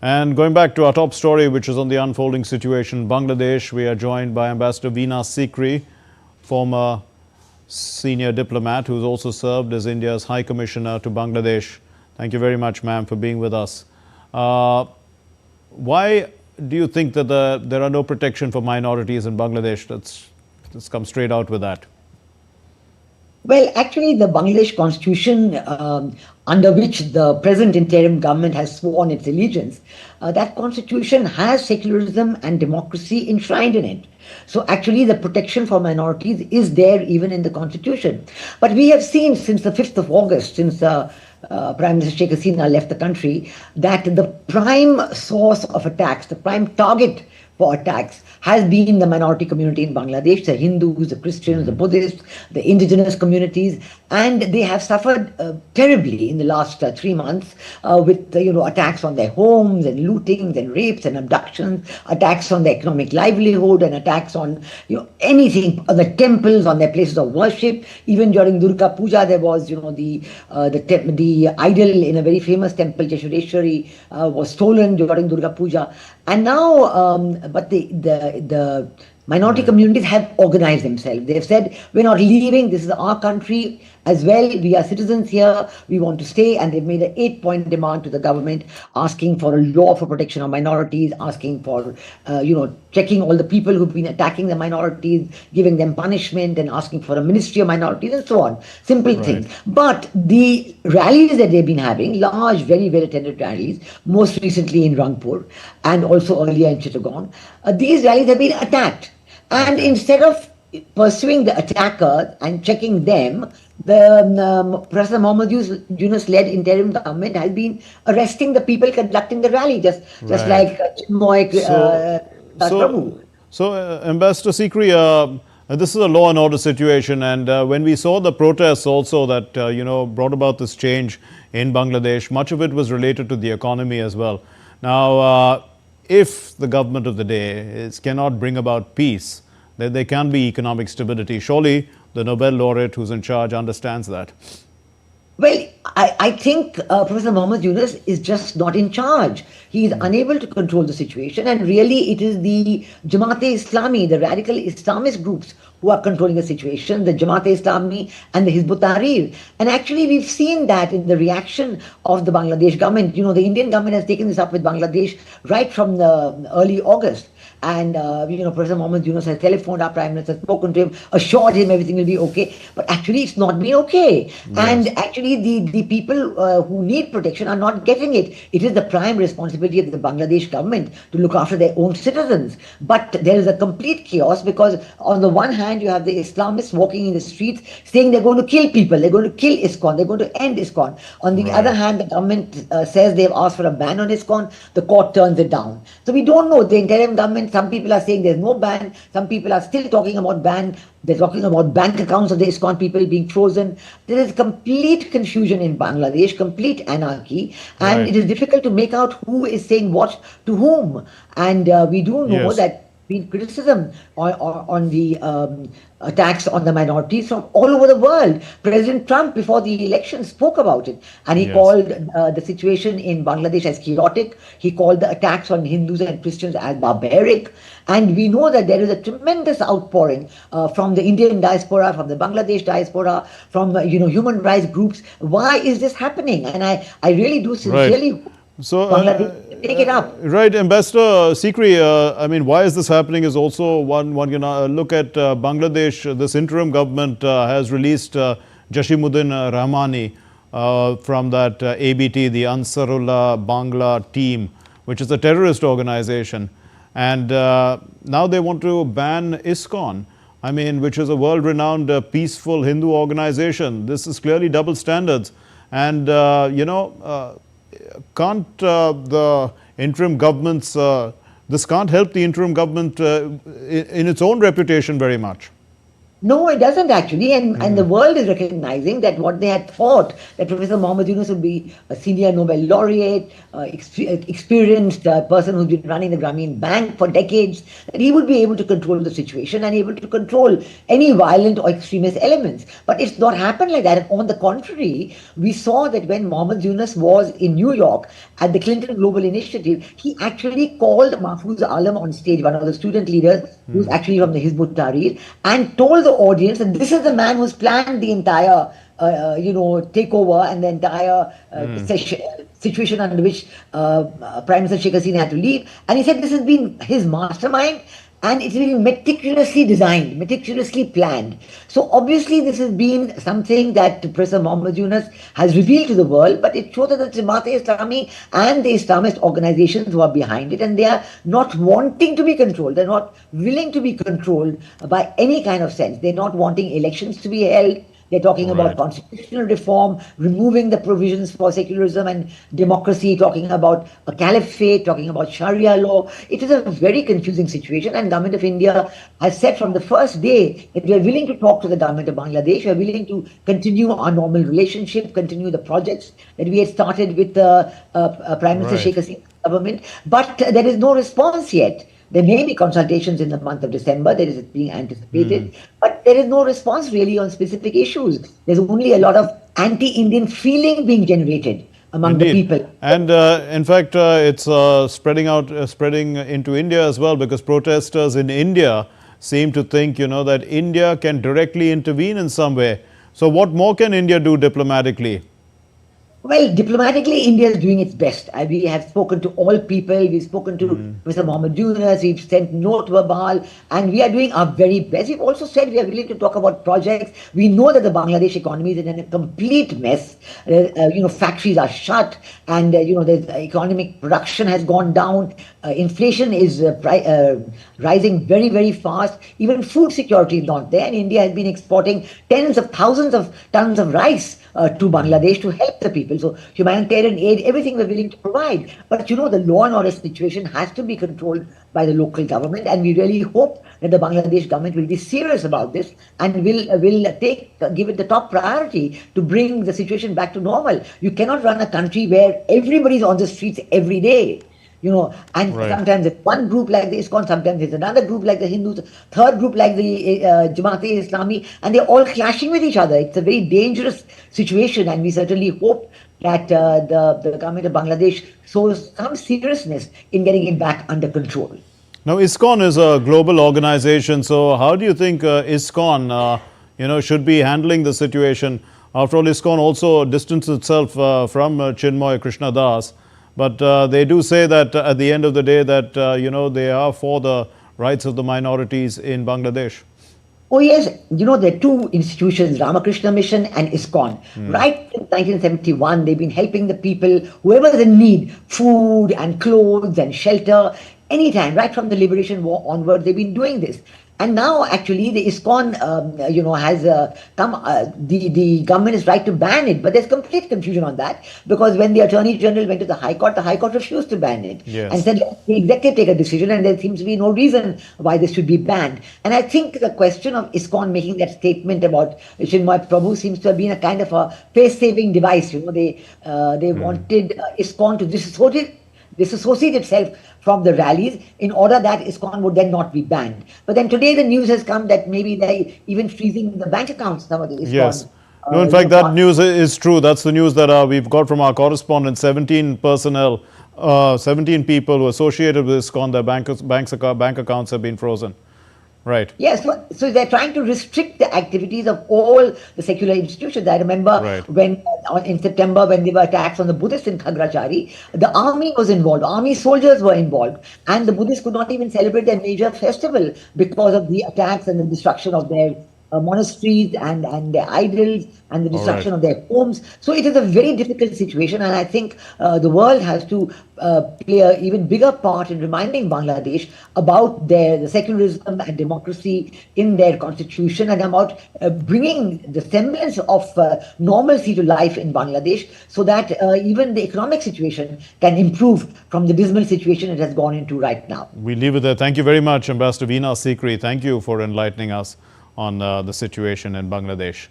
And going back to our top story, which is on the unfolding situation in Bangladesh, we are joined by Ambassador Vina Sikri, former senior diplomat who's also served as India's High Commissioner to Bangladesh. Thank you very much, ma'am, for being with us. Why do you think that there are no protection for minorities in Bangladesh? Let's come straight out with that. Well, actually, the Bangladesh constitution, under which the present interim government has sworn its allegiance, that constitution has secularism and democracy enshrined in it. So actually, the protection for minorities is there even in the constitution. But we have seen since the 5th of August, since Prime Minister Sheikh Hasina left the country, that the prime source of attacks, the prime target for attacks has been the minority community in Bangladesh, the Hindus, the Christians, the Buddhists, the indigenous communities, and they have suffered terribly in the last 3 months with attacks on their homes and lootings and rapes and abductions, attacks on their economic livelihood and attacks on anything, on the temples, on their places of worship. Even during Durga Puja, there was the idol in a very famous temple, Jeshureshwari, was stolen during Durga Puja. And now, but the minority communities have organized themselves. They have said, we're not leaving, this is our country as well, we are citizens here, we want to stay, and they've made an 8-point demand to the government asking for a law for protection of minorities, asking for, checking all the people who've been attacking the minorities, giving them punishment, and asking for a ministry of minorities and so on. Simple things. But the rallies that they've been having, large, very well attended rallies, most recently in Rangpur and also earlier in Chittagong, these rallies have been attacked. And instead of pursuing the attacker and checking them, the President Mohammed Yunus-led interim government has been arresting the people conducting the rally, just like Chinmoy So, Ambassador Sikri, this is a law and order situation, and when we saw the protests also that brought about this change in Bangladesh, much of it was related to the economy as well. Now, if the government of the day cannot bring about peace, then there can be economic stability. Surely the Nobel laureate who's in charge understands that. Well, I think Professor Mohammed Yunus is just not in charge. He is unable to control the situation, and really it is the Jamaat-e-Islami, the radical Islamist groups, who are controlling the situation, the Jamaat-e-Islami and the Hizb ut-Tahrir. And actually we've seen that in the reaction of the Bangladesh government. The Indian government has taken this up with Bangladesh right from the early August. And, President Mohammed Yunus has telephoned our Prime Minister, spoken to him, assured him everything will be okay. But actually, it's not been okay. Yes. And actually, the people who need protection are not getting it. It is the prime responsibility of the Bangladesh government to look after their own citizens. But there is a complete chaos because, on the one hand, you have the Islamists walking in the streets saying they're going to kill people, they're going to kill ISKCON, they're going to end ISKCON. On the other hand, the government says they've asked for a ban on ISKCON, the court turns it down. So we don't know. The interim government, some people are saying there's no ban. Some people are still talking about ban. They're talking about bank accounts of the ISKCON people being frozen. There is complete confusion in Bangladesh, complete anarchy. And it is difficult to make out who is saying what to whom. And we do know that been criticism on the attacks on the minorities from all over the world. President Trump, before the election, spoke about it. And he called the situation in Bangladesh as chaotic. He called the attacks on Hindus and Christians as barbaric. And we know that there is a tremendous outpouring from the Indian diaspora, from the Bangladesh diaspora, from human rights groups. Why is this happening? And I really do sincerely take it up. Right, Ambassador Sikri, why is this happening is also one can look at Bangladesh. This interim government has released Jashimuddin Rahmani from that ABT, the Ansarullah Bangla team, which is a terrorist organization. And now they want to ban ISKCON, which is a world-renowned peaceful Hindu organization. This is clearly double standards. And, can't the interim governments, this can't help the interim government in its own reputation very much? No, it doesn't actually, and the world is recognizing that what they had thought, that Professor Mohammed Yunus would be a senior Nobel laureate, experienced person who's been running the Grameen Bank for decades, that he would be able to control the situation and able to control any violent or extremist elements. But it's not happened like that. On the contrary, we saw that when Mohammed Yunus was in New York at the Clinton Global Initiative, he actually called Mahfouz Alam on stage, one of the student leaders, who's actually from the Hizb ut-Tahrir, and told the audience, and this is the man who's planned the entire, takeover and the entire situation under which Prime Minister Sheikh Hasina had to leave. And he said this has been his mastermind, and it's been meticulously designed, meticulously planned. So obviously this has been something that Professor Mohammed Yunus has revealed to the world, but it shows that the Jamaat-e-Islami and the Islamist organizations who are behind it, and they are not wanting to be controlled. They're not willing to be controlled by any kind of sense. They're not wanting elections to be held. They're talking about constitutional reform, removing the provisions for secularism and democracy, talking about a caliphate, talking about Sharia law. It is a very confusing situation, and Government of India has said from the first day that we are willing to talk to the Government of Bangladesh. We are willing to continue our normal relationship, continue the projects that we had started with the Prime Minister Sheikh Hasina's government. But there is no response yet. There may be consultations in the month of December, that is being anticipated, but there is no response really on specific issues. There's only a lot of anti-Indian feeling being generated among the people. And in fact, it's spreading into India as well, because protesters in India seem to think, that India can directly intervene in some way. So what more can India do diplomatically? Well, diplomatically, India is doing its best. We have spoken to all people. We've spoken to Mr. Mohammed Yunus. We've sent note verbal, and we are doing our very best. We've also said we are willing to talk about projects. We know that the Bangladesh economy is in a complete mess. Factories are shut, and the economic production has gone down. Inflation is rising very, very fast. Even food security is not there, and India has been exporting tens of thousands of tons of rice to Bangladesh to help the people. So humanitarian aid, everything we're willing to provide. But the law and order situation has to be controlled by the local government, and we really hope that the Bangladesh government will be serious about this and will give it the top priority to bring the situation back to normal. You cannot run a country where everybody's on the streets every day. Sometimes it's one group like the ISKCON, sometimes it's another group like the Hindus, third group like the Jamaat-e-Islami, and they're all clashing with each other. It's a very dangerous situation, and we certainly hope that the government of Bangladesh shows some seriousness in getting it back under control. Now, ISKCON is a global organization, so how do you think ISKCON, should be handling the situation? After all, ISKCON also distanced itself from Chinmoy Krishna Das. But they do say that at the end of the day that, they are for the rights of the minorities in Bangladesh. Oh, yes. There are two institutions, Ramakrishna Mission and ISKCON. Right since 1971, they've been helping the people, whoever is in need, food and clothes and shelter, anytime, right from the Liberation War onward, they've been doing this. And now, actually, the ISKCON, has come. The government is right to ban it, but there's complete confusion on that, because when the Attorney General went to the High Court refused to ban it and said, let the executive take a decision, and there seems to be no reason why this should be banned. And I think the question of ISKCON making that statement about Chinmoy Prabhu seems to have been a kind of a face-saving device. They wanted ISKCON to disassociate itself from the rallies in order that ISKCON would then not be banned. But then today the news has come that maybe they're even freezing the bank accounts, some of the ISKCON. Yes. No, in fact, that news is true. That's the news that we've got from our correspondent. 17 personnel, 17 people who are associated with ISKCON, their bank accounts have been frozen. Right. Yes, so they're trying to restrict the activities of all the secular institutions. I remember when in September, when there were attacks on the Buddhists in Khagrachari, the army was involved, army soldiers were involved, and the Buddhists could not even celebrate their major festival because of the attacks and the destruction of their monasteries and their idols and the destruction of their homes. So it is a very difficult situation, and I think the world has to play an even bigger part in reminding Bangladesh about the secularism and democracy in their constitution, and about bringing the semblance of normalcy to life in Bangladesh, so that even the economic situation can improve from the dismal situation it has gone into right now. We leave it there. Thank you very much, Ambassador Vina Sikri. Thank you for enlightening us on the situation in Bangladesh.